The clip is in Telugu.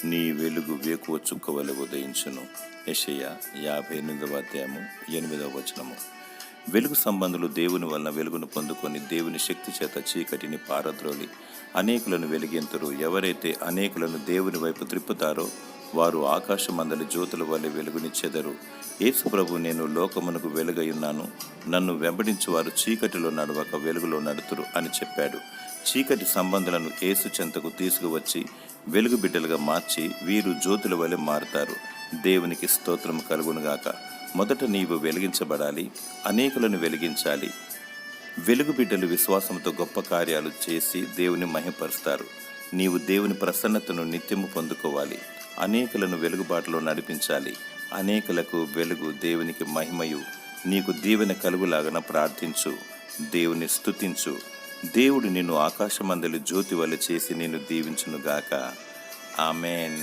నీ వెలుగు వేకువ చుక్కవలె ఉదయించును. యెషయా 58వ అధ్యాయము 8వ వచనము. వెలుగు సంబంధులు దేవుని వలన వెలుగును పొందుకొని దేవుని శక్తి చేత చీకటిని పారద్రోలి అనేకులను వెలిగింతురు. ఎవరైతే అనేకులను దేవుని వైపు త్రిప్పుతారో వారు ఆకాశమందలి జ్యోతుల వలె వెలుగునిచ్చెదరు. యేసు ప్రభు, నేను లోకమునకు వెలుగయున్నాను, నన్ను వెంబడించు వారు చీకటిలో నడవక వెలుగులో నడుతురు అని చెప్పాడు. చీకటి సంబంధులను యేసు చెంతకు తీసుకువచ్చి వెలుగు బిడ్డలుగా మార్చి వీరు జ్యోతుల వలె మారుతారు. దేవునికి స్తోత్రము కలుగునుగాక. మొదట నీవు వెలిగించబడాలి, అనేకులను వెలిగించాలి. వెలుగు బిడ్డలు విశ్వాసంతో గొప్ప కార్యాలు చేసి దేవుని మహిమపరుస్తారు. నీవు దేవుని ప్రసన్నతను నిత్యము పొందుకోవాలి. అనేకులను వెలుగుబాటులో నడిపించాలి. అనేకులకు వెలుగు దేవునికి మహిమయు. నీకు దీవెన కలుగులాగన ప్రార్థించు, దేవుని స్తుతించు. దేవుడు నిన్ను ఆకాశమందలి జ్యోతి వలె చేసి నిన్ను దీవించునుగాక. ఆమెన్.